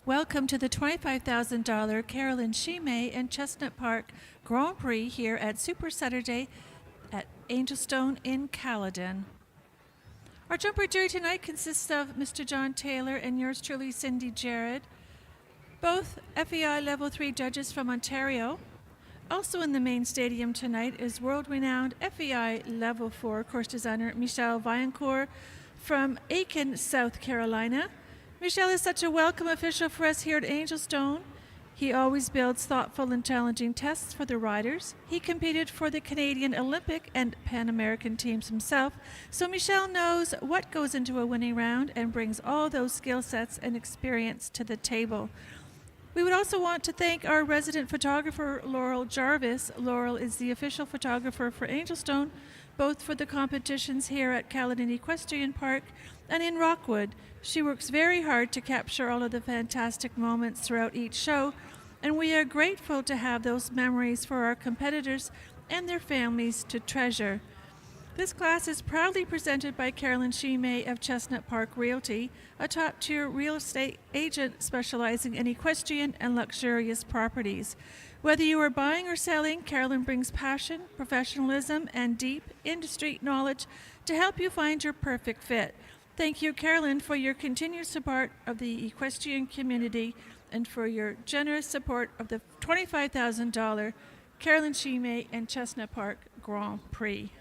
Welcome to the $25,000 Carolyn, Scime and Chestnut Park Grand Prix here at Super Saturday at Angelstone in Caledon. Our jumper jury tonight consists of Mr. John Taylor and yours truly, Cindy Jarrett, both FEI Level 3 judges from Ontario. Also in the main stadium tonight is world-renowned FEI Level 4 course designer Michelle Viancourt from Aiken, South Carolina. Michelle is such a welcome official for us here at Angelstone. He always builds thoughtful and challenging tests for the riders. He competed for the Canadian Olympic and Pan American teams himself, so Michelle knows what goes into a winning round and brings all those skill sets and experience to the table. We would also want to thank our resident photographer, Laurel Jarvis. Laurel is the official photographer for Angelstone, both for the competitions here at Caledon Equestrian Park and in Rockwood. She works very hard to capture all of the fantastic moments throughout each show, and we are grateful to have those memories for our competitors and their families to treasure. This class is proudly presented by Carolyn Scime of Chestnut Park Realty, a top-tier real estate agent specializing in equestrian and luxurious properties. Whether you are buying or selling, Carolyn brings passion, professionalism, and deep industry knowledge to help you find your perfect fit. Thank you, Carolyn, for your continued support of the equestrian community and for your generous support of the $25,000 Carolyn Scime and Chestnut Park Grand Prix.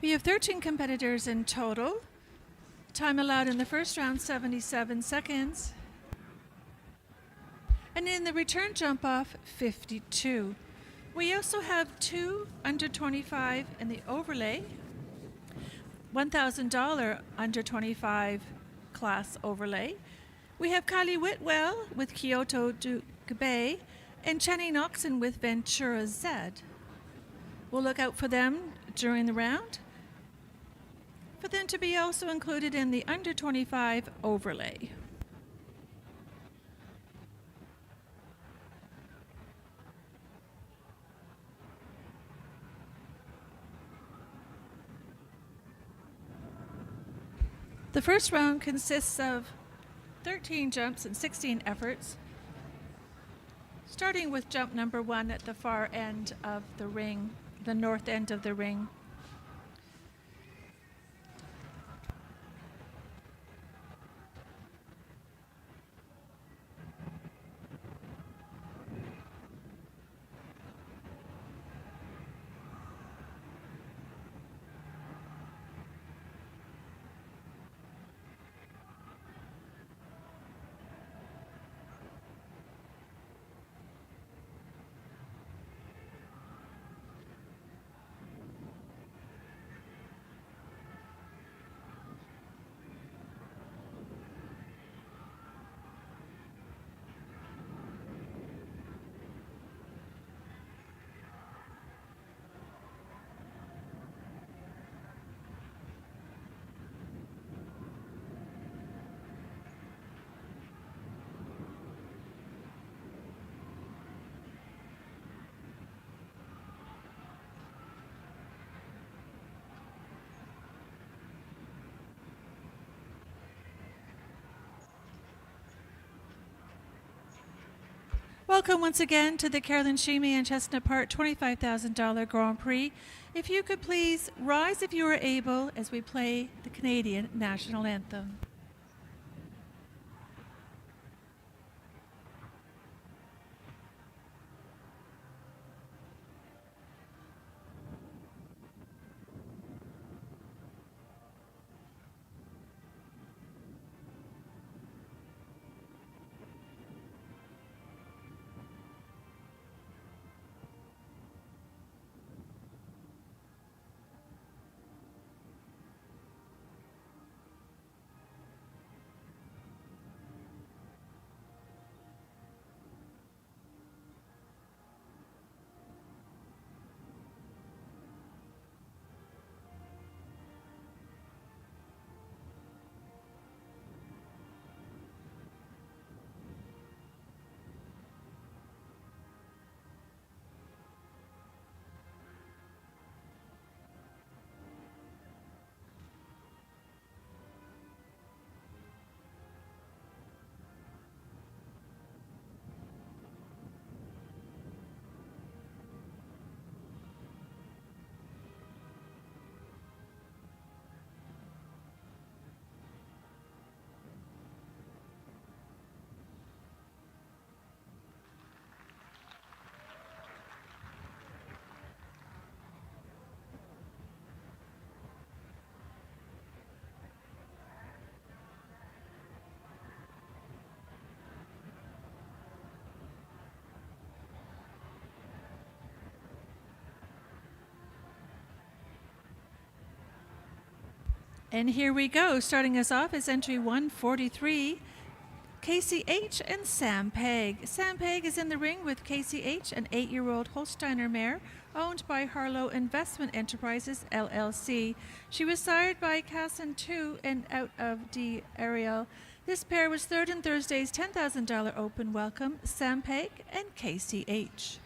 We have 13 competitors in total. Time allowed in the first round, 77 seconds. And in the return jump off, 52. We also have two under 25 in the overlay, $1,000 under 25 class overlay. We have Kylie Whitwell with Kyoto Duke Bay and Channing Oxen with Ventura Z. We'll look out for them during the round, for them to be also included in the under 25 overlay. The first round consists of 13 jumps and 16 efforts, starting with jump number 1 at the far end of the ring, the north end of the ring. Welcome once again to the Carolyn, Scime and Chestnut Park $25,000 Grand Prix. If you could please rise if you are able as we play the Canadian National Anthem. And here we go. Starting us off is entry 143, Casey H. and Sam Pegg. Sam Pegg is in the ring with Casey H., an 8-year-old Holsteiner mare owned by Harlow Investment Enterprises, LLC. She was sired by Casson 2 and out of D. Ariel. This pair was third in Thursday's $10,000 Open. Welcome, Sam Pegg and Casey H.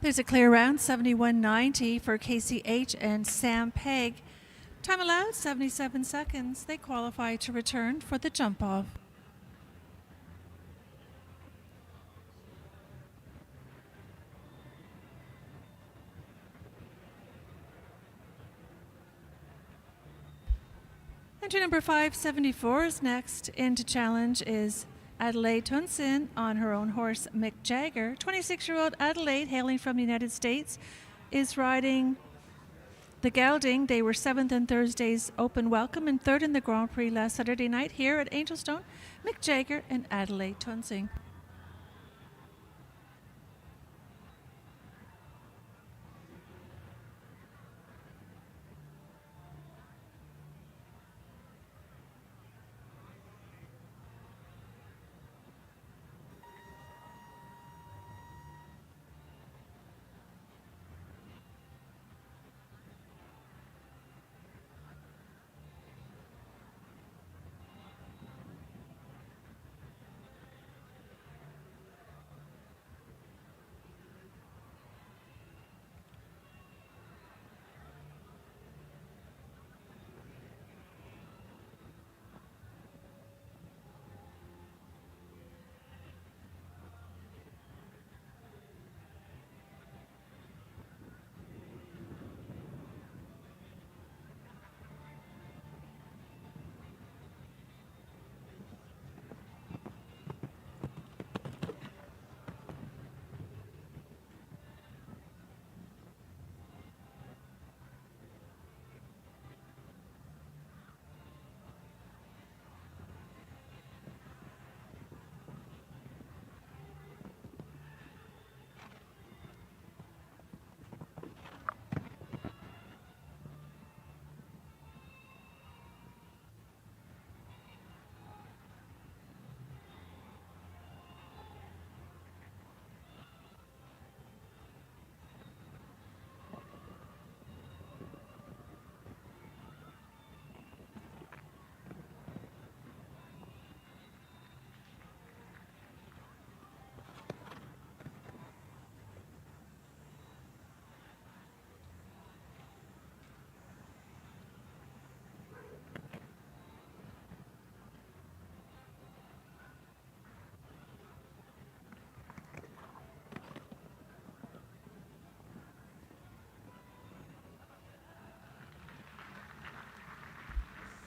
There's a clear round, 71.90 for Casey H. and Sam Pegg. Time allowed, 77 seconds. They qualify to return for the jump-off. Entry number 574 is next. Into challenge is Adelaide Tunsin on her own horse, Mick Jagger. 26-year-old Adelaide, hailing from the United States, is riding the gelding. They were 7th in Thursday's Open Welcome and 3rd in the Grand Prix last Saturday night here at Angelstone. Mick Jagger and Adelaide Tunsin.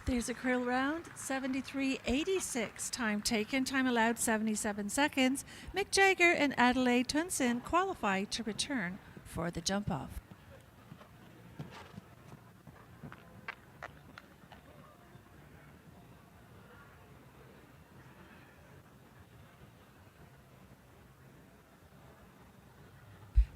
There's a krill round, 73.86 time taken, time allowed 77 seconds. Mick Jagger and Adelaide Tunsin qualify to return for the jump off.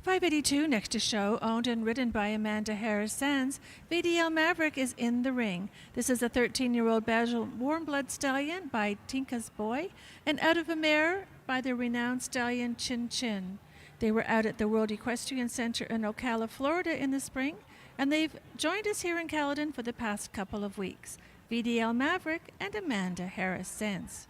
.582 next to show, owned and ridden by Amanda Harris-Sands. VDL Maverick is in the ring. This is a 13-year-old Belgian warm-blood stallion by Tinka's Boy and out of a mare by the renowned stallion Chin Chin. They were out at the World Equestrian Center in Ocala, Florida in the spring, and they've joined us here in Caledon for the past couple of weeks. VDL Maverick and Amanda Harris-Sands.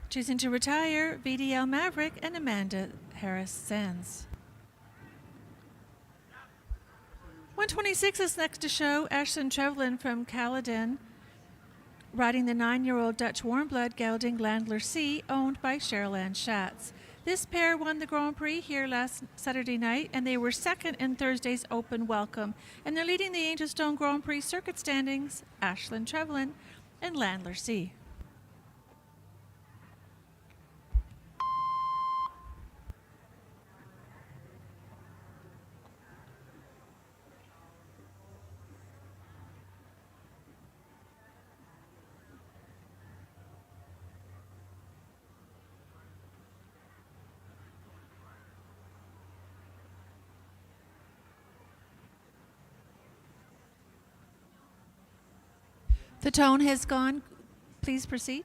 Choosing to retire, VDL Maverick and Amanda Harris Sands. 126 is next to show. Ashlyn Trevelyan from Caledon riding the 9-year-old Dutch Warmblood gelding Landler C, owned by Cheryl Ann Schatz. This pair won the Grand Prix here last Saturday night, and they were second in Thursday's Open Welcome. And they're leading the Angelstone Grand Prix circuit standings, Ashlyn Trevelyan and Landler C. The tone has gone. Please proceed.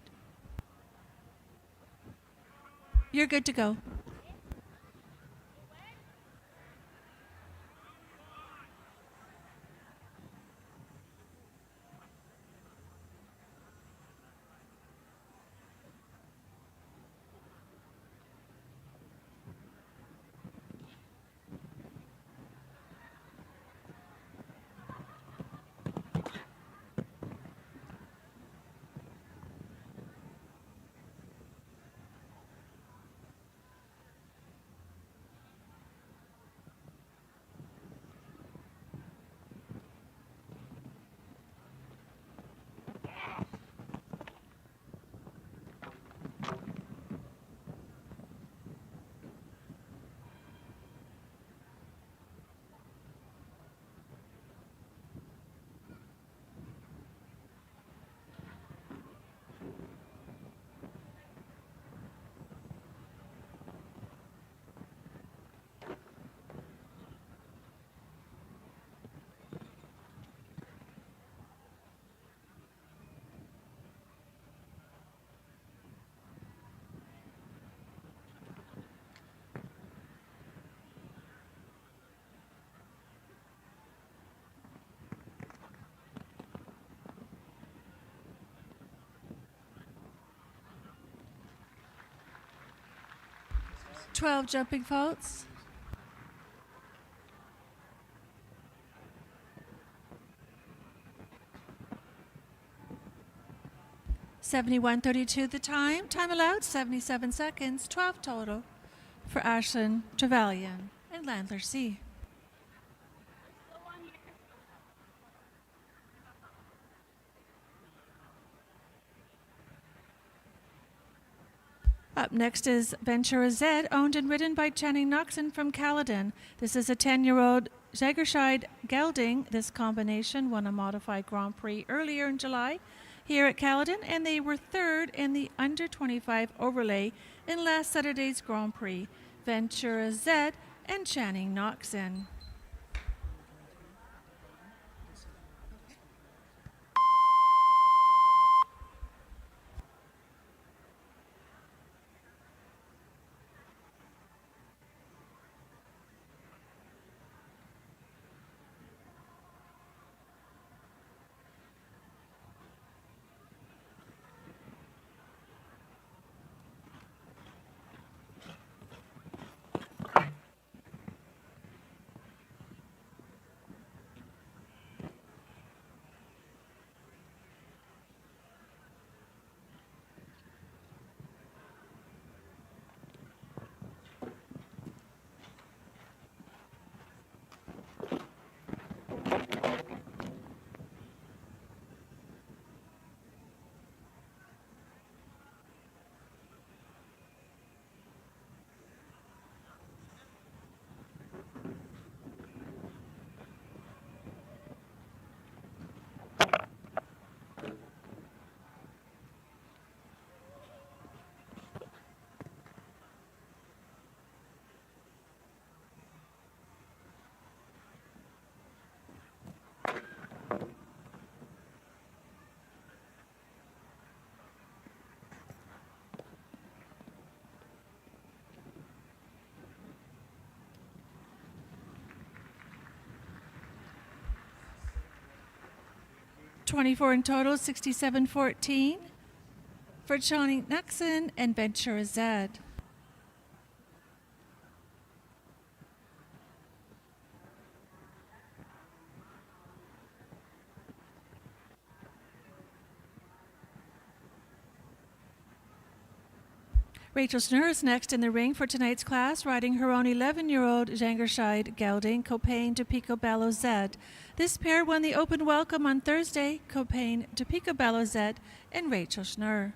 You're good to go. Twelve jumping faults. $71.32 the time. Time allowed 77 seconds. 12 total for Ashlyn Trevelyan and Landler C. Up next is Ventura Z, owned and ridden by Channing Noxon from Caledon. This is a 10-year-old Jagershide gelding. This combination won a modified Grand Prix earlier in July here at Caledon, and they were third in the under-25 overlay in last Saturday's Grand Prix. Ventura Z and Channing Noxon. $24 in total, $67.14 for Channing Noxon and Ventura Z. Rachel Schnur is next in the ring for tonight's class, riding her own 11-year-old Jangerscheid gelding, Copain de Picobello Z. This pair won the open welcome on Thursday, Copain de Picobello Z and Rachel Schnur.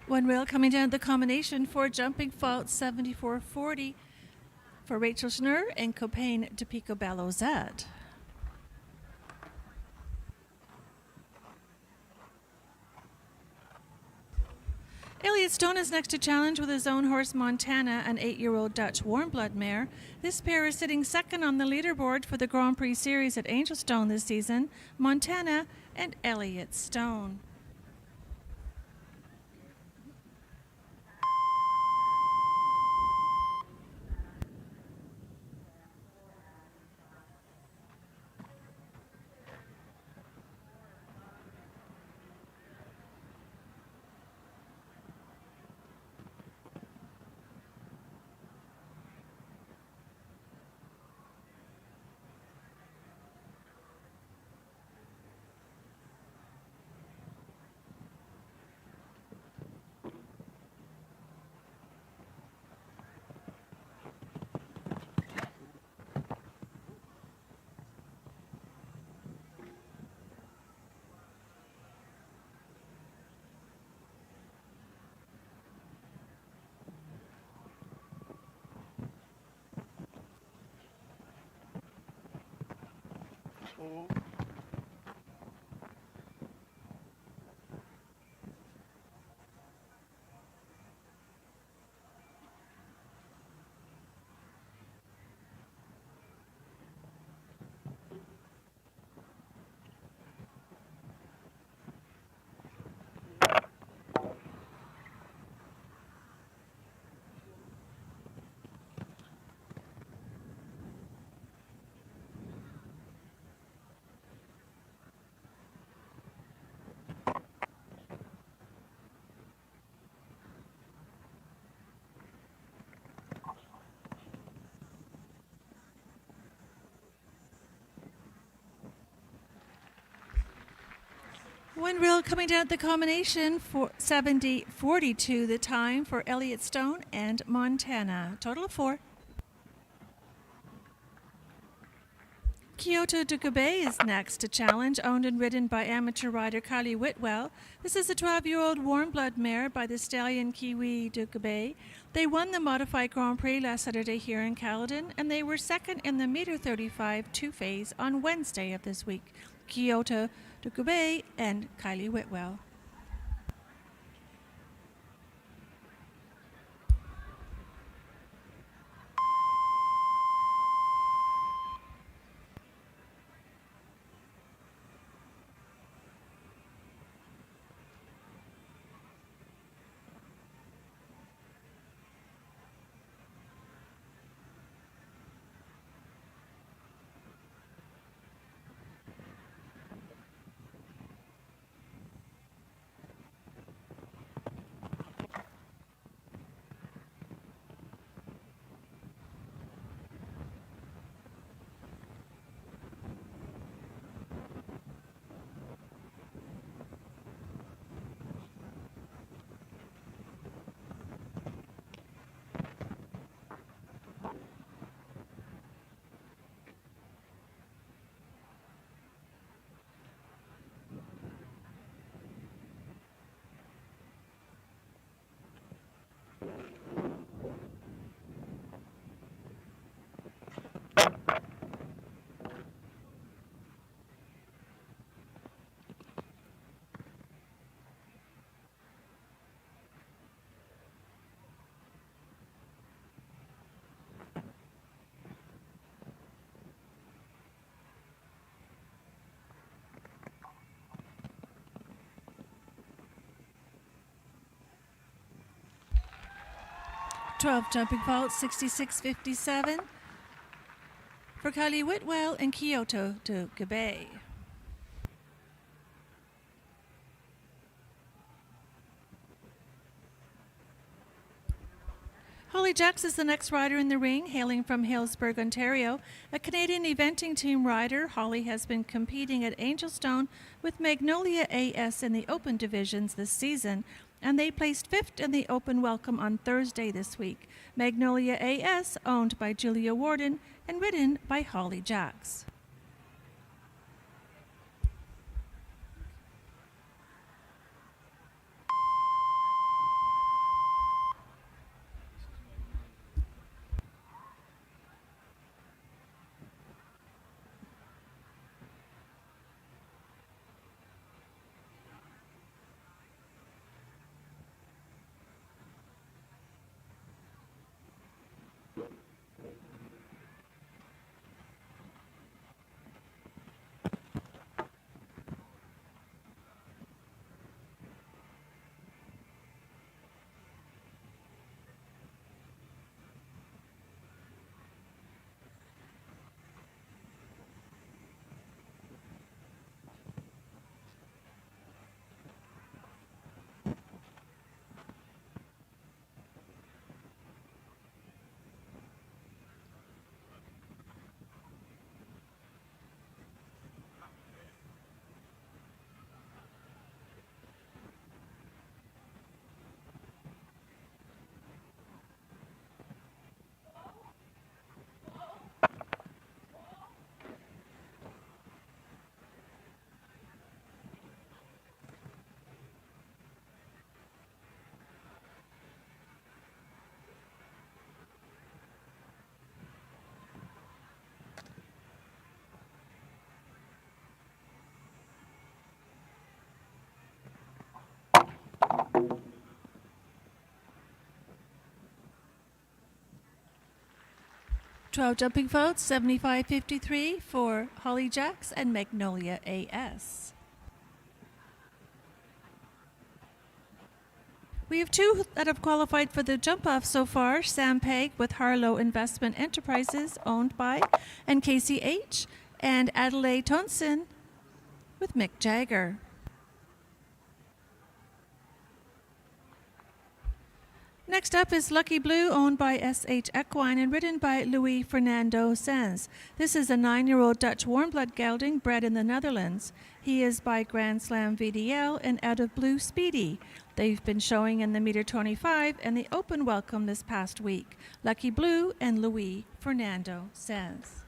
One rail coming down the combination for jumping fault 7440 for Rachel Schnur and Copain de Picobello Z. Elliot Stone is next to challenge with his own horse Montana, an 8-year-old Dutch warm blood mare. This pair is sitting second on the leaderboard for the Grand Prix Series at Angelstone this season, Montana and Elliot Stone. One rail coming down at the combination for 70-42 the time for Elliot Stone and Montana. Total of 4. Kyoto de Gabay is next to challenge, owned and ridden by amateur rider Kylie Whitwell. This is a 12-year-old warm blood mare by the stallion Kiwi de Gabay. They won the modified Grand Prix last Saturday here in Caledon, and they were second in the meter 35 two-phase on Wednesday of this week. Kyoto de Gabay and Kylie Whitwell. 12 jumping vaults, 66.57 for Kylie Whitwell and Kyoto to Gabe. Holly Jacks is the next rider in the ring, hailing from Halesburg, Ontario. A Canadian eventing team rider, Holly has been competing at Angelstone with Magnolia AS in the open divisions this season, and they placed 5th in the open welcome on Thursday this week. Magnolia AS, owned by Julia Warden and ridden by Holly Jacks. Twelve jumping votes, 75.53 for Holly Jacks and Magnolia AS. We have two that have qualified for the jump-off so far. Sam Pegg with Harlow Investment Enterprises, owned by, and Casey H., and Adelaide Tonson with Mick Jagger. Next up is Lucky Blue, owned by S.H. Equine and ridden by Louis Fernando Sanz. This is a 9-year-old Dutch warm-blood gelding bred in the Netherlands. He is by Grand Slam VDL and Out of Blue Speedy. They've been showing in the meter 25 and the open welcome this past week. Lucky Blue and Louis Fernando Sanz.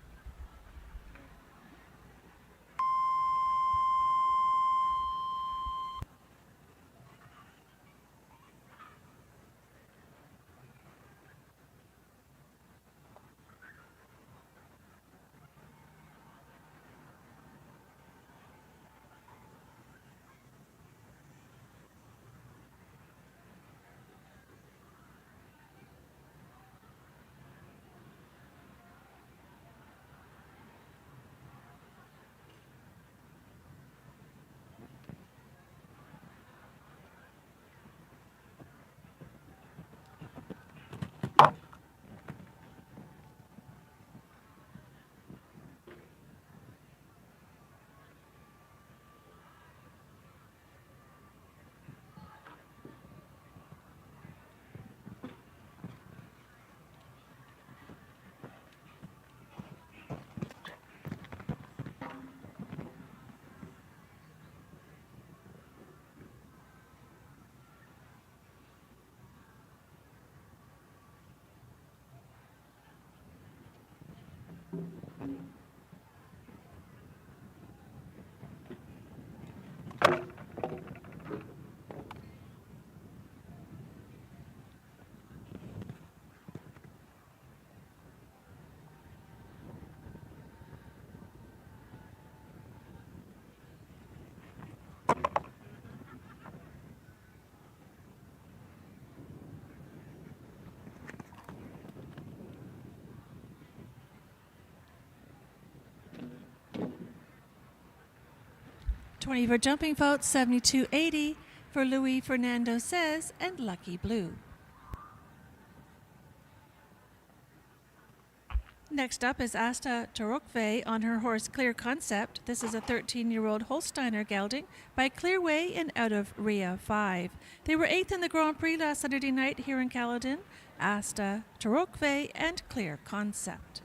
$20 for jumping votes, 72.80 for Louis Fernando Says and Lucky Blue. Next up is Asta Tarokve on her horse Clear Concept. This is a 13-year-old Holsteiner gelding by Clearway and out of Ria 5. They were 8th in the Grand Prix last Saturday night here in Caledon. Asta Tarokve and Clear Concept.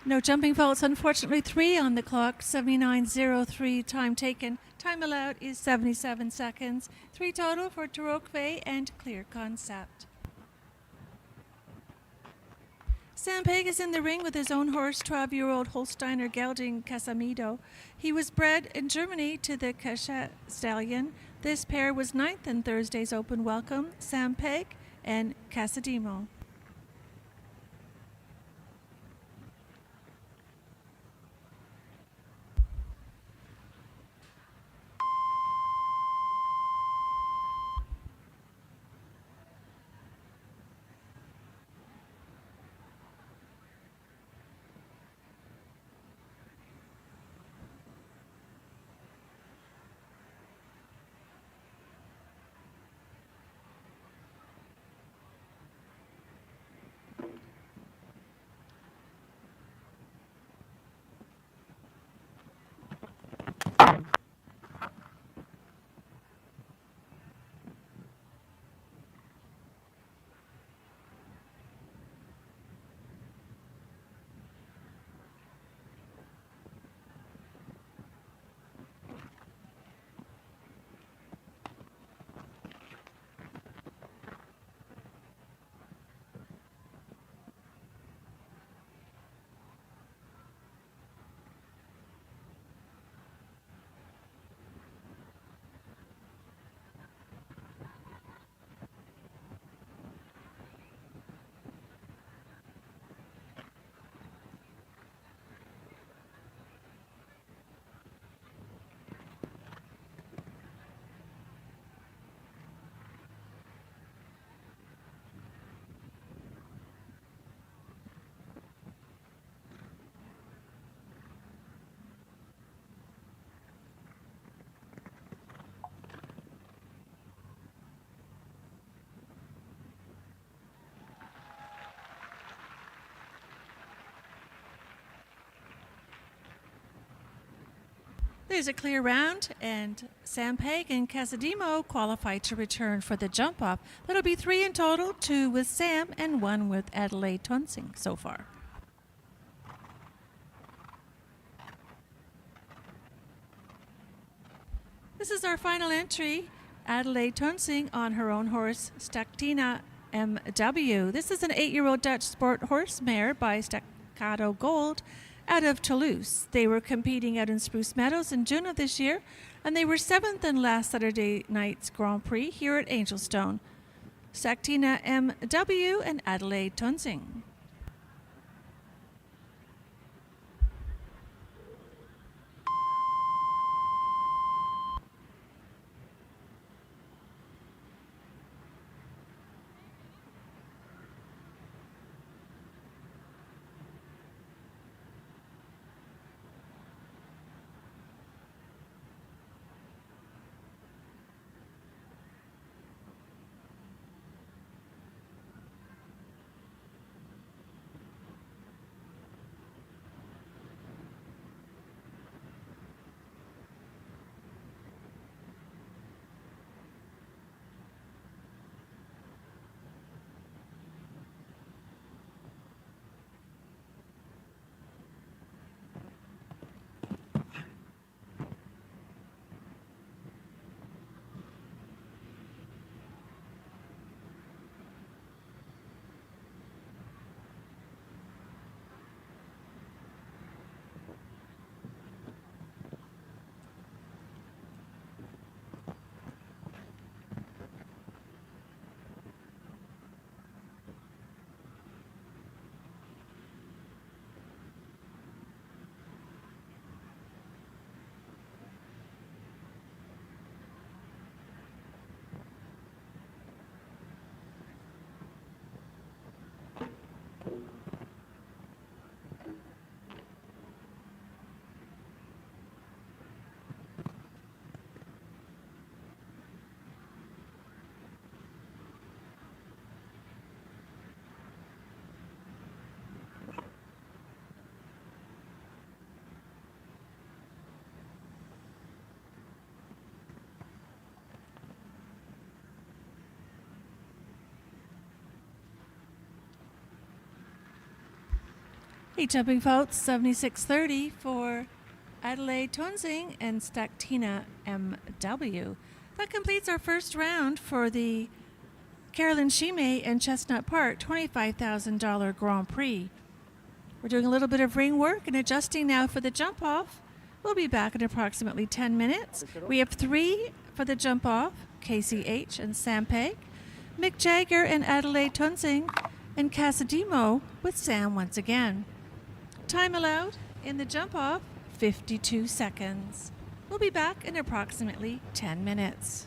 No jumping faults, unfortunately. 3 on the clock, 79.03 time taken. Time allowed is 77 seconds. 3 total for Tarokve and Clear Concept. Sam Peg is in the ring with his own horse, 12-year-old Holsteiner gelding Casamido. He was bred in Germany to the Kasha stallion. This pair was 9th in Thursday's Open Welcome, Sam Peg and Casadimo. There's a clear round, and Sam Pegg and Casademo qualify to return for the jump off. That'll be 3 in total, 2 with Sam and 1 with Adelaide Tonsing so far. This is our final entry. Adelaide Tonsing on her own horse, Stactina MW. This is an 8-year-old Dutch sport horse mare by Staccato Gold out of Toulouse. They were competing out in Spruce Meadows in June of this year, and they were 7th in last Saturday night's Grand Prix here at Angelstone. Stactina MW and Adelaide Tonsing. Hey, jumping folks, 7630 for Adelaide Tonsing and Stactina MW. That completes our first round for the Carolyn Scime and Chestnut Park $25,000 Grand Prix. We're doing a little bit of ring work and adjusting now for the jump off. We'll be back in approximately 10 minutes. We have 3 for the jump off, KCH and Sam Pegg, Mick Jagger and Adelaide Tonsing, and Casademo with Sam once again. Time allowed in the jump off, 52 seconds. We'll be back in approximately 10 minutes.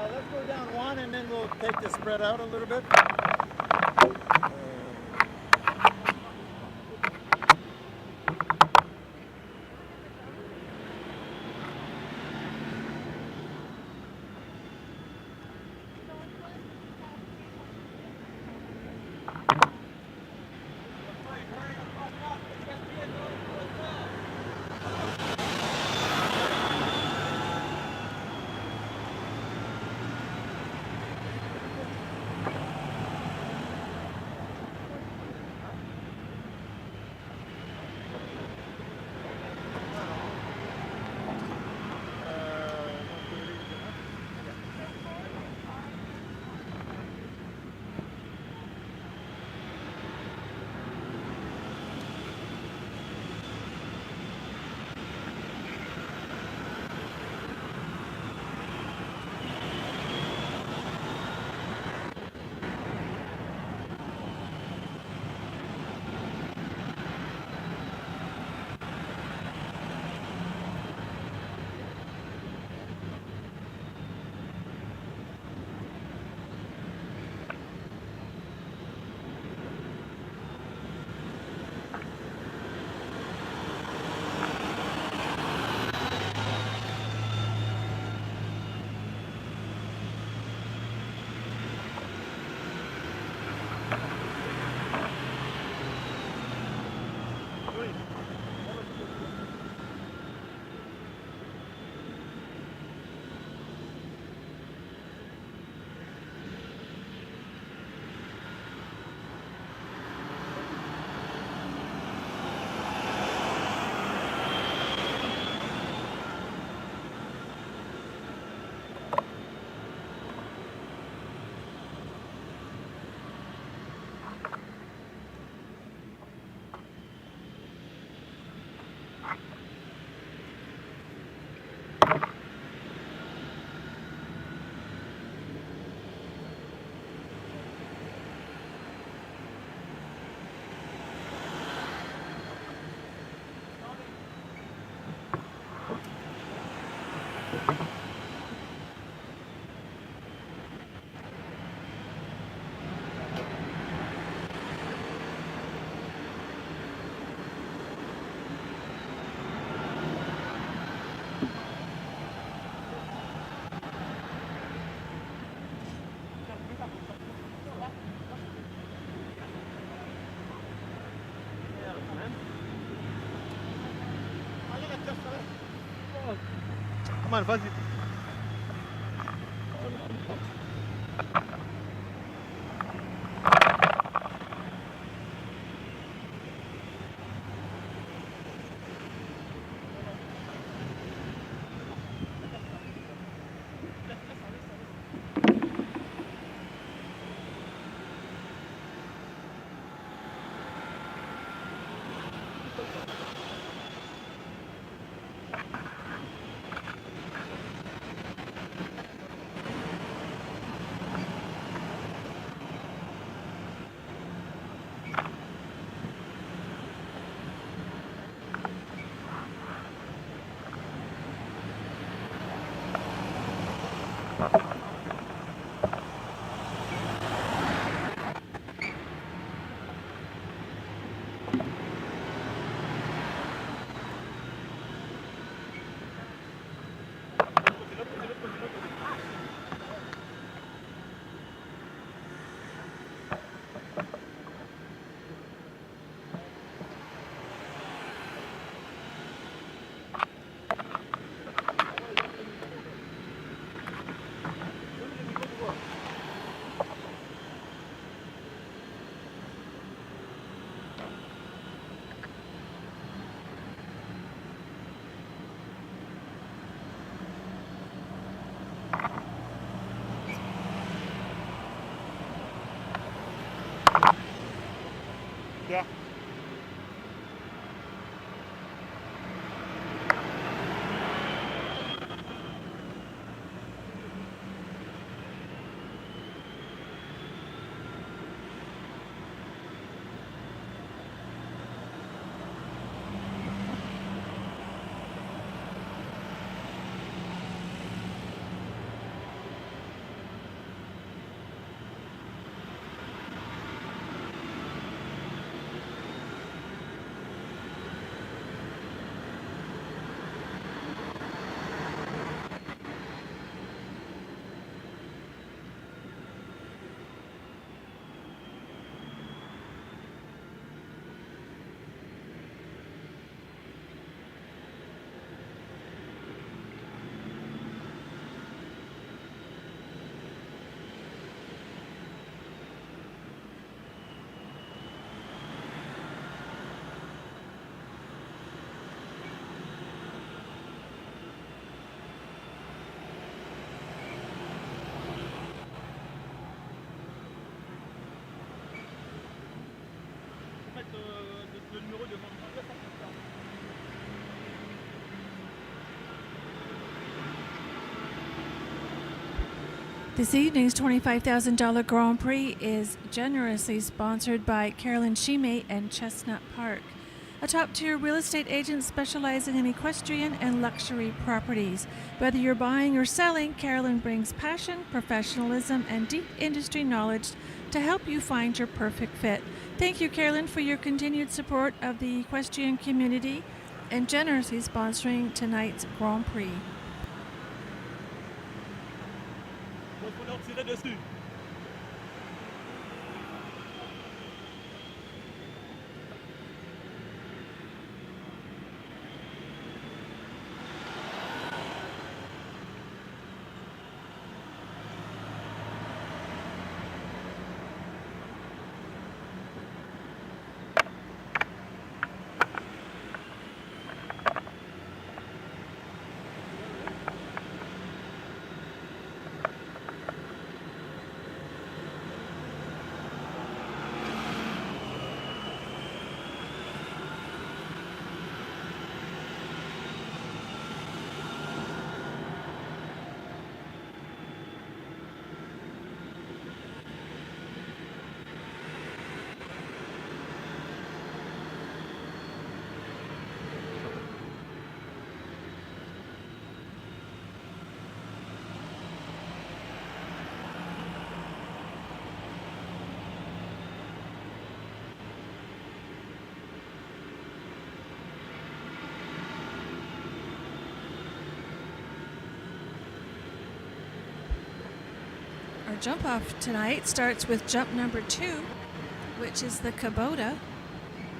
Let's go down one and then we'll take the spread out a little bit. man, vas-y. Yeah. Le numéro de mon. This evening's $25,000 Grand Prix is generously sponsored by Carolyn Scime and Chestnut Park, a top-tier real estate agent specializing in equestrian and luxury properties. Whether you're buying or selling, Carolyn brings passion, professionalism, and deep industry knowledge to help you find your perfect fit. Thank you, Carolyn, for your continued support of the equestrian community and generously sponsoring tonight's Grand Prix. Our jump off tonight starts with jump number 2, which is the Kubota.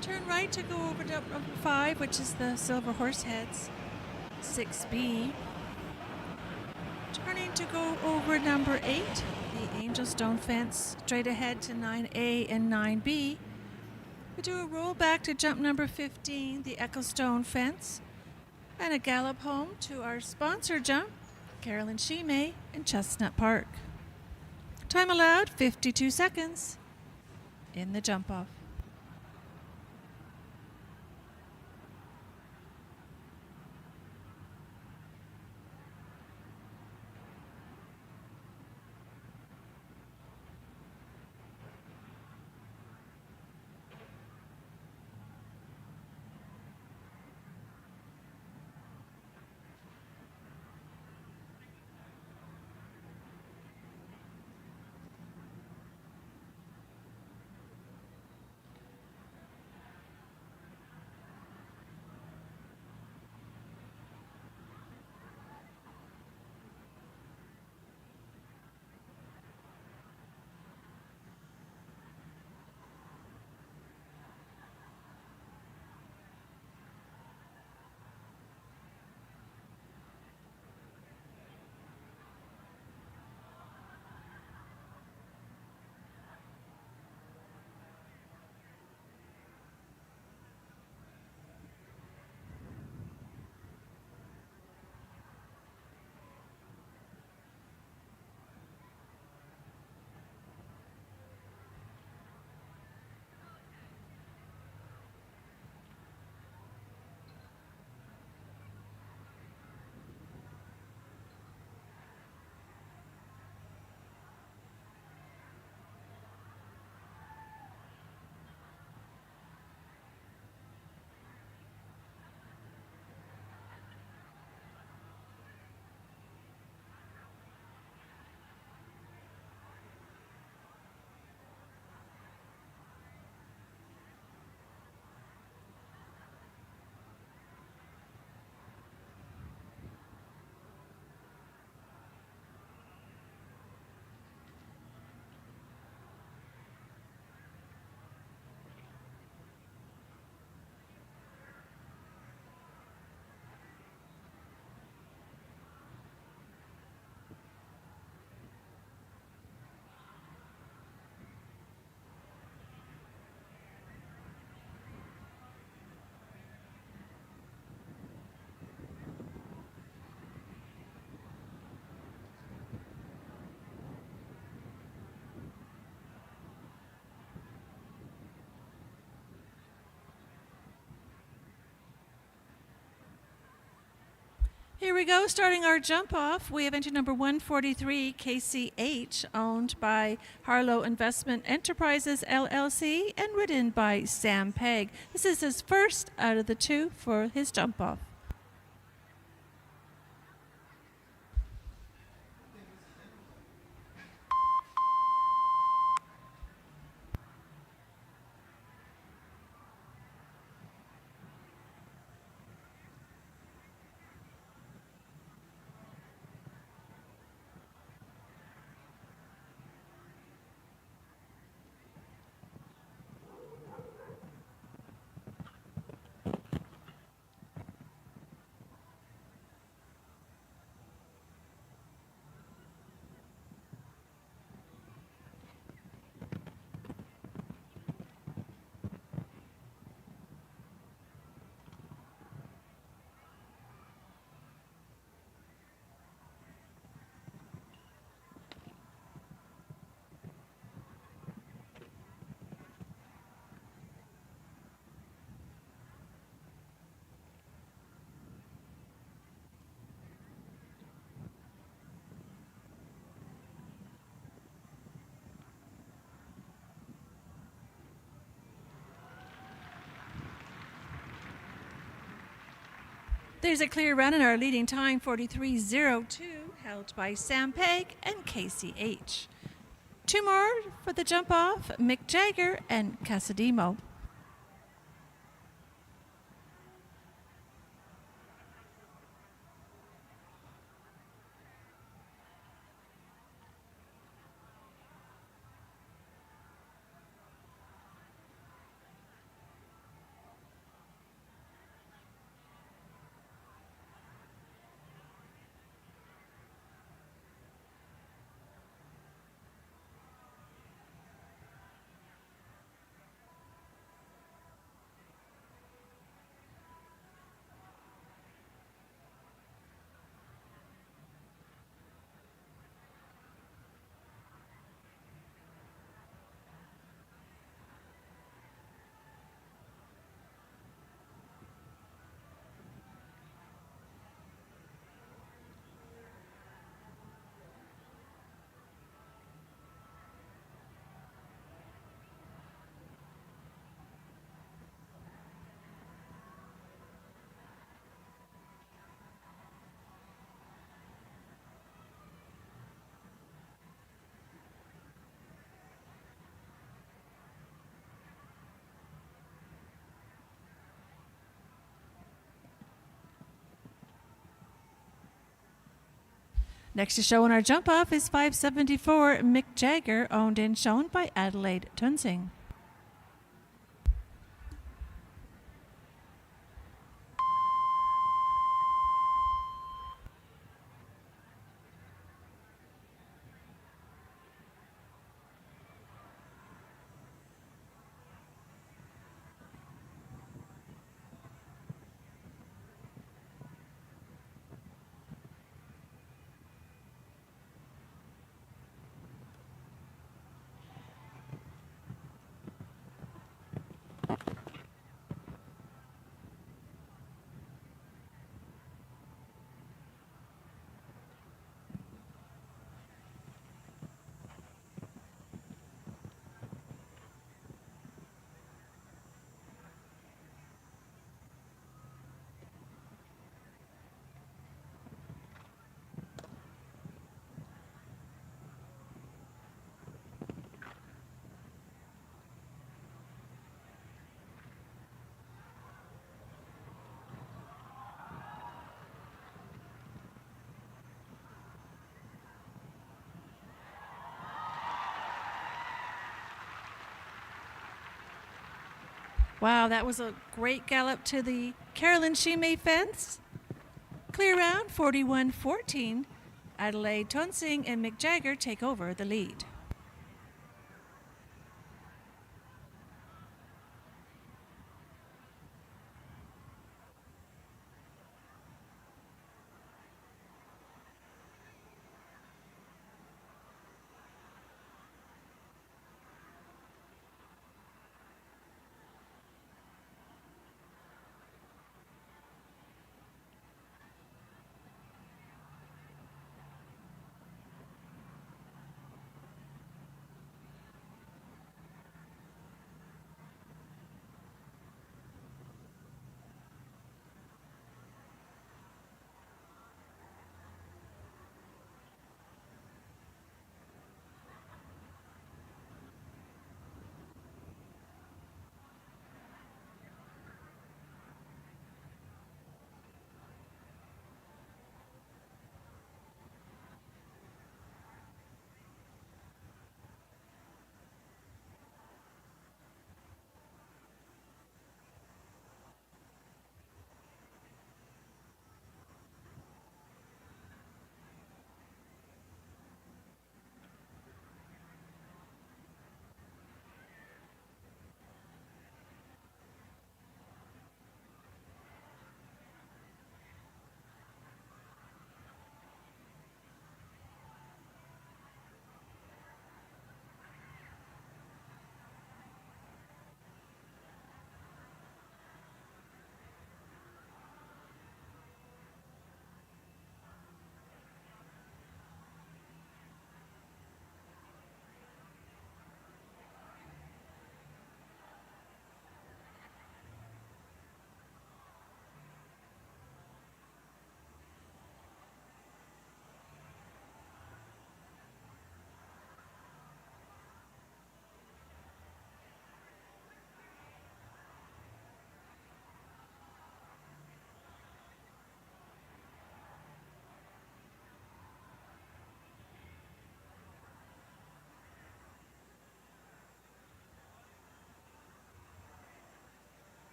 Turn right to go over jump number 5, which is the Silver Horse Heads. 6B. to go over number 8, the Angel Stone fence, straight ahead to 9A and 9B. We do a roll back to jump number 15, the Echo Stone fence, and a gallop home to our sponsor jump, Carolyn Scime in Chestnut Park. Time allowed, 52 seconds in the jump off. Here we go, starting our jump off. We have entry number 143, KCH, owned by Harlow Investment Enterprises, LLC, and ridden by Sam Pegg. This is his first out of the 2 for his jump off. There's a clear run in our leading time, 43.02, held by Sam Pegg and KCH. 2 more for the jump off, Mick Jagger and Casademo. Next to show on our jump off is 574 Mick Jagger, owned and shown by Adelaide Tunsing. Wow, that was a great gallop to the Carolyn Scime fence. Clear round 41-14. Adelaide Tunsing and Mick Jagger take over the lead.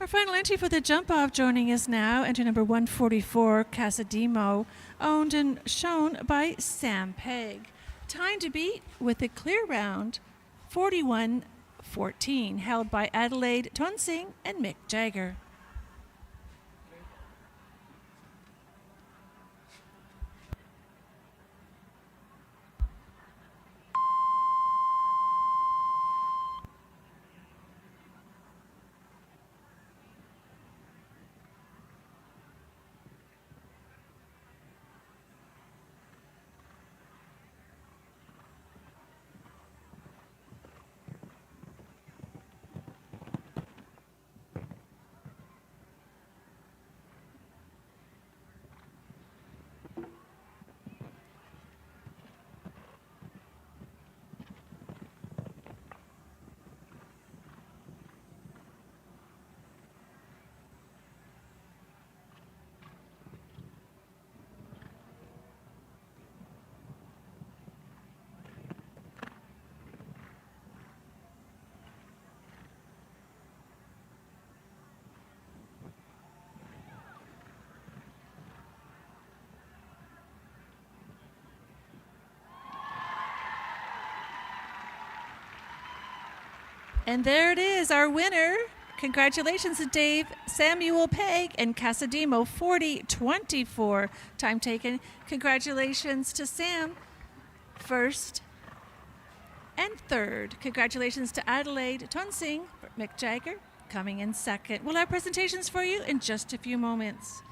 Our final entry for the jump off joining us now, entry number 144, Casademo, owned and shown by Sam Pegg. Time to beat with a clear round, 41-14, held by Adelaide Tonsing and Mick Jagger. And there it is, our winner. Congratulations to Dave Samuel Pegg and Casademo, 40-24. Time taken. Congratulations to Sam, first and third. Congratulations to Adelaide Tonsing, Mick Jagger, coming in second. We'll have presentations for you in just a few moments.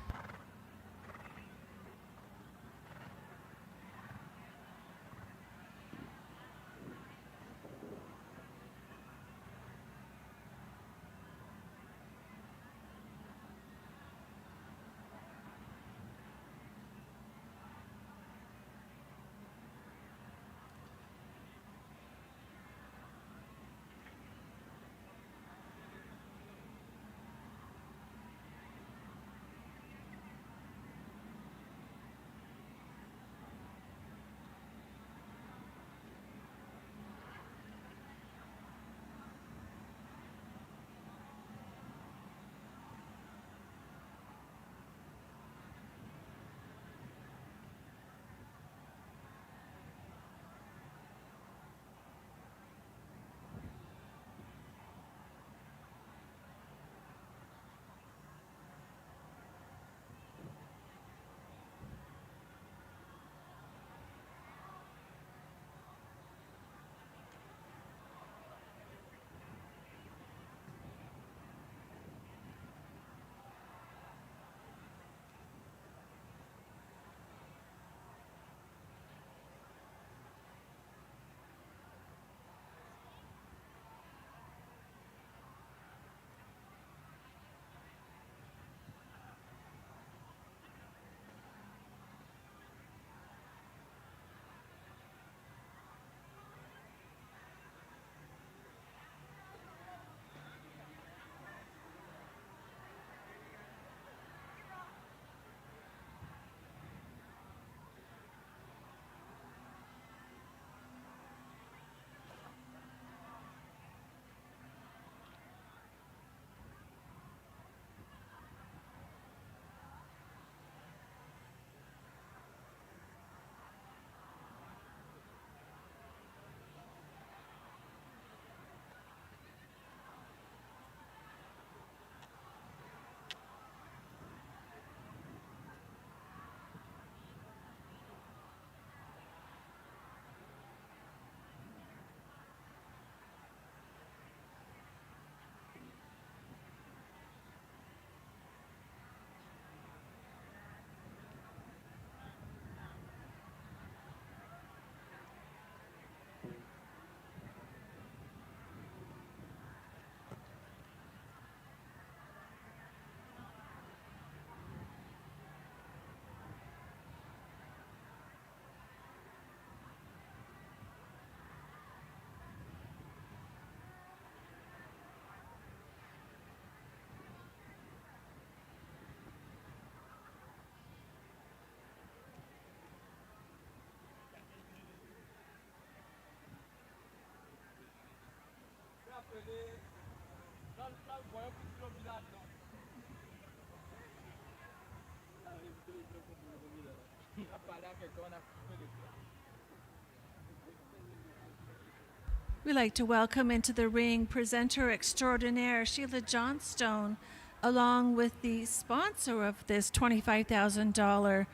We'd like to welcome into the ring presenter extraordinaire Sheila Johnstone, along with the sponsor of this $25,000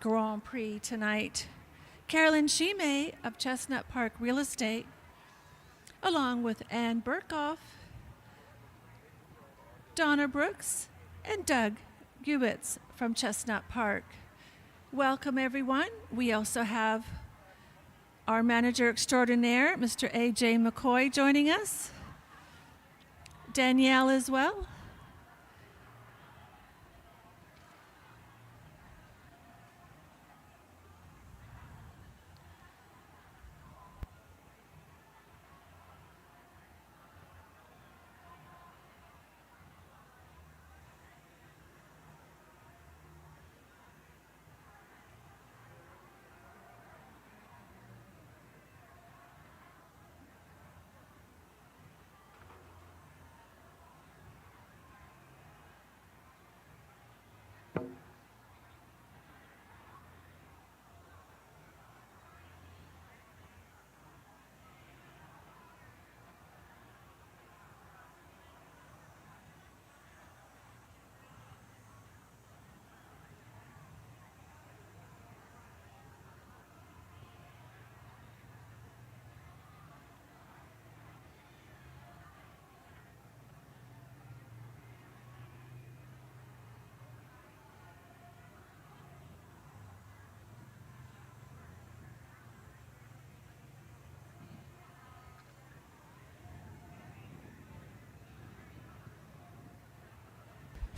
Grand Prix tonight, Carolyn Scime of Chestnut Park Real Estate, along with Ann Burkhoff, Donna Brooks, and Doug Gubitz from Chestnut Park. Welcome, everyone. We also have our manager extraordinaire, Mr. A.J. McCoy, joining us. Danielle as well.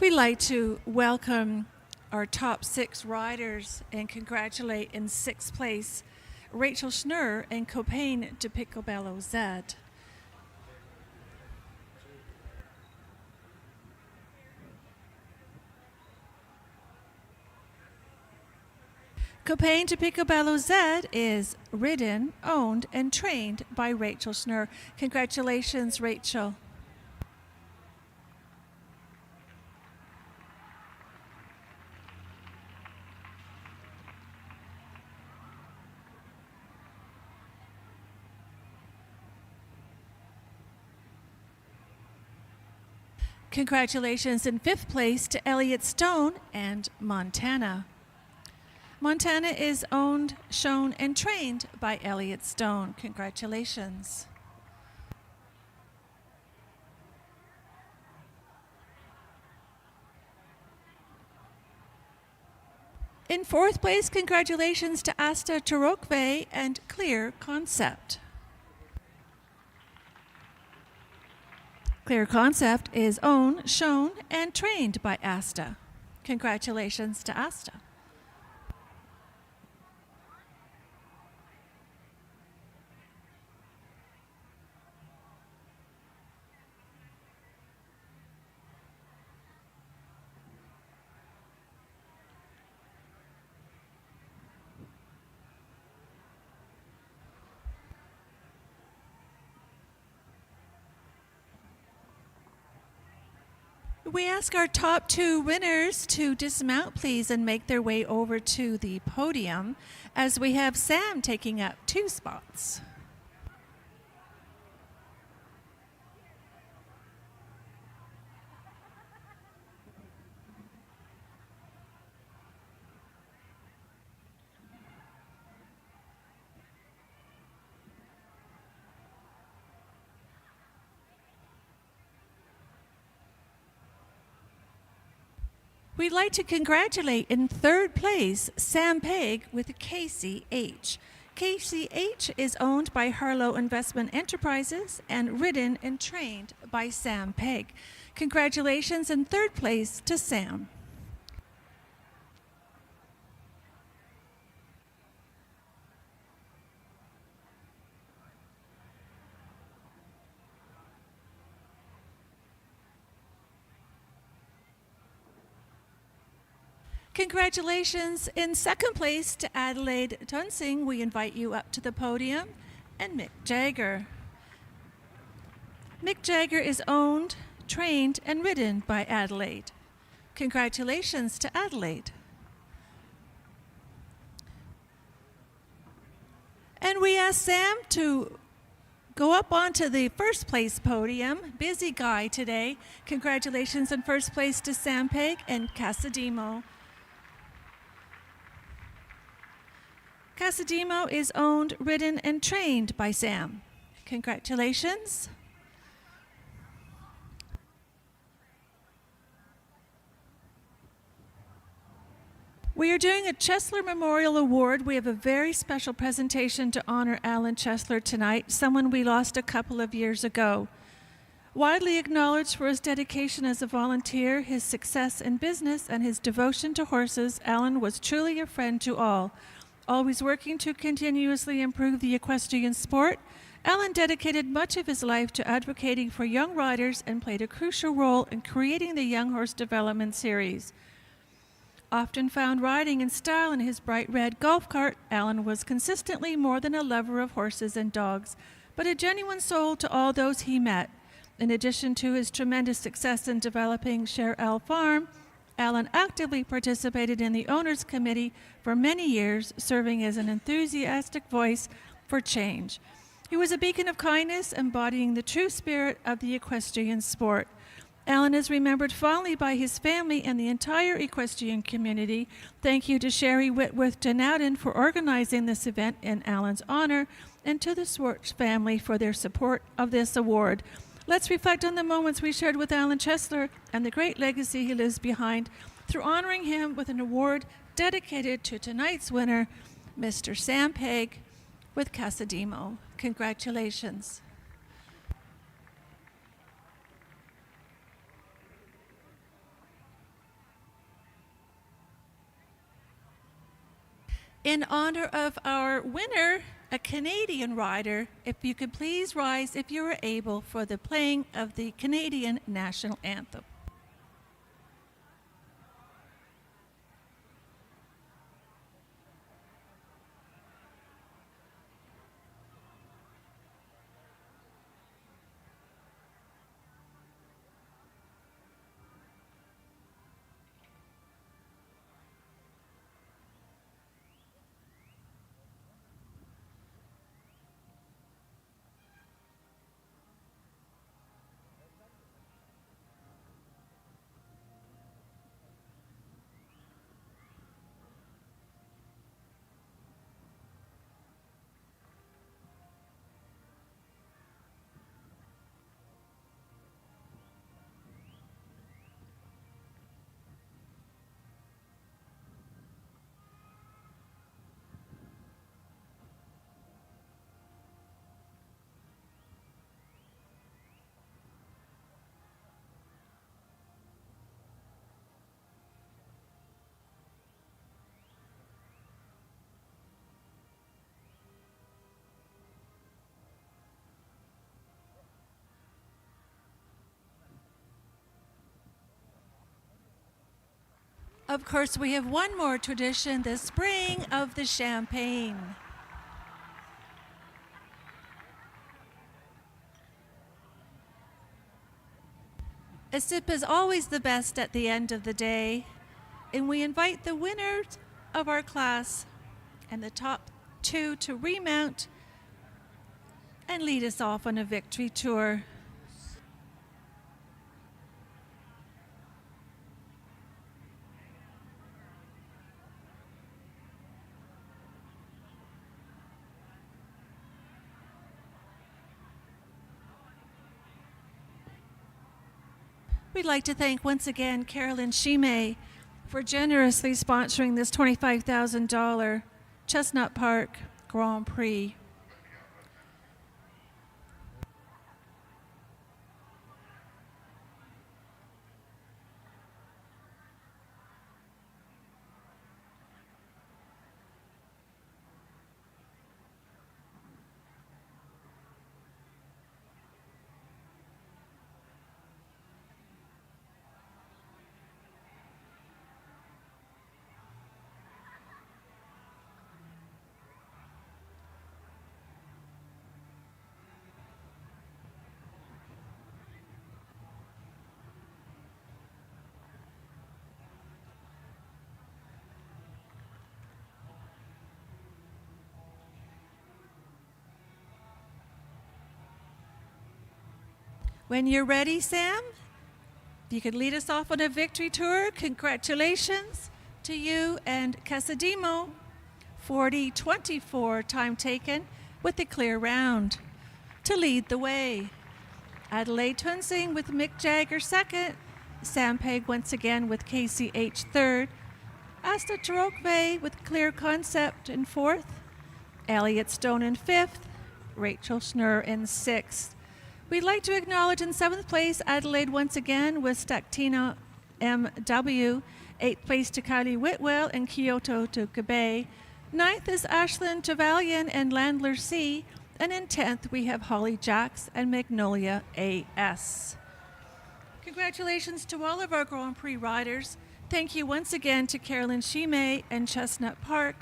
We'd like to welcome our top 6 riders and congratulate in 6th place Rachel Schnurr and Copain de Picobello Z. Copain de Picobello Z is ridden, owned, and trained by Rachel Schnurr. Congratulations, Rachel. Congratulations in 5th place to Elliott Stone and Montana. Montana is owned, shown, and trained by Elliott Stone. Congratulations. In 4th place, congratulations to Asta Tarokve and Clear Concept. Clear Concept is owned, shown, and trained by Asta. Congratulations to Asta. We ask our top 2 winners to dismount, please, and make their way over to the podium as we have Sam taking up 2 spots. We'd like to congratulate in 3rd place Sam Pegg with Casey H. Casey H is owned by Harlow Investment Enterprises and ridden and trained by Sam Pegg. Congratulations in 3rd place to Sam. Congratulations in 2nd place to Adelaide Tunsing. We invite you up to the podium. And Mick Jagger. Mick Jagger is owned, trained, and ridden by Adelaide. Congratulations to Adelaide. And we asked Sam to go up onto the first place podium. Busy guy today. Congratulations in first place to Sam Peg and Casademo. Casademo is owned, ridden, and trained by Sam. Congratulations. We are doing a Chesler Memorial Award. We have a very special presentation to honor Alan Chesler tonight, someone we lost a couple of years ago. Widely acknowledged for his dedication as a volunteer, his success in business, and his devotion to horses, Alan was truly a friend to all. Always working to continuously improve the equestrian sport, Alan dedicated much of his life to advocating for young riders and played a crucial role in creating the Young Horse Development Series. Often found riding in style in his bright red golf cart, Alan was consistently more than a lover of horses and dogs, but a genuine soul to all those he met. In addition to his tremendous success in developing Cher L Farm, Alan actively participated in the Owners Committee for many years, serving as an enthusiastic voice for change. He was a beacon of kindness, embodying the true spirit of the equestrian sport. Alan is remembered fondly by his family and the entire equestrian community. Thank you to Sherry Whitworth Denowden for organizing this event in Alan's honor, and to the Swartz family for their support of this award. Let's reflect on the moments we shared with Alan Chesler and the great legacy he leaves behind through honoring him with an award dedicated to tonight's winner, Mr. Sam Peg with Casademo. Congratulations. In honor of our winner, a Canadian rider, if you could please rise if you are able for the playing of the Canadian National Anthem. Of course, we have one more tradition, the spraying of the champagne. A sip is always the best at the end of the day, and we invite the winners of our class and the top two to remount and lead us off on a victory tour. We'd like to thank once again Carolyn Scime for generously sponsoring this $25,000 Chestnut Park Grand Prix. When you're ready, Sam, if you could lead us off on a victory tour, congratulations to you and Casademo. 40-24 time taken with a clear round. To lead the way, Adelaide Tunsing with Mick Jagger second, Sam Pegg once again with KCH third, Asta Tarokve with Clear Concept in fourth, Elliot Stone in fifth, Rachel Schnurr in sixth. We'd like to acknowledge in seventh place Adelaide once again with Staktina MW, eighth place to Kylie Whitwell and Kyoto to Kabe. Ninth is Ashlyn Tavalian and Landler C. And in 10th, we have Holly Jacks and Magnolia AS. Congratulations to all of our Grand Prix riders. Thank you once again to Carolyn Scime and Chestnut Park.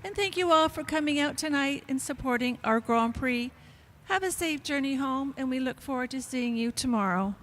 And thank you all for coming out tonight and supporting our Grand Prix. Have a safe journey home, and we look forward to seeing you tomorrow.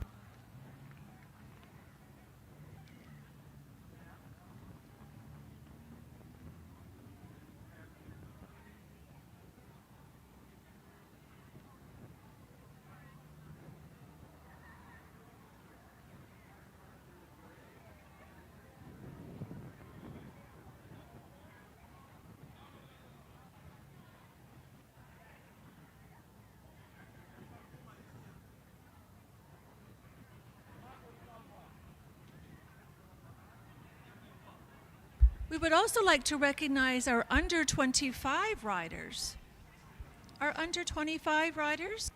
We would also like to recognize our under 25 riders. Our under 25 riders.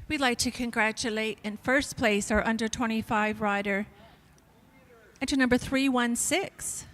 We'd like to congratulate in first place our under 25 rider, enter number 316.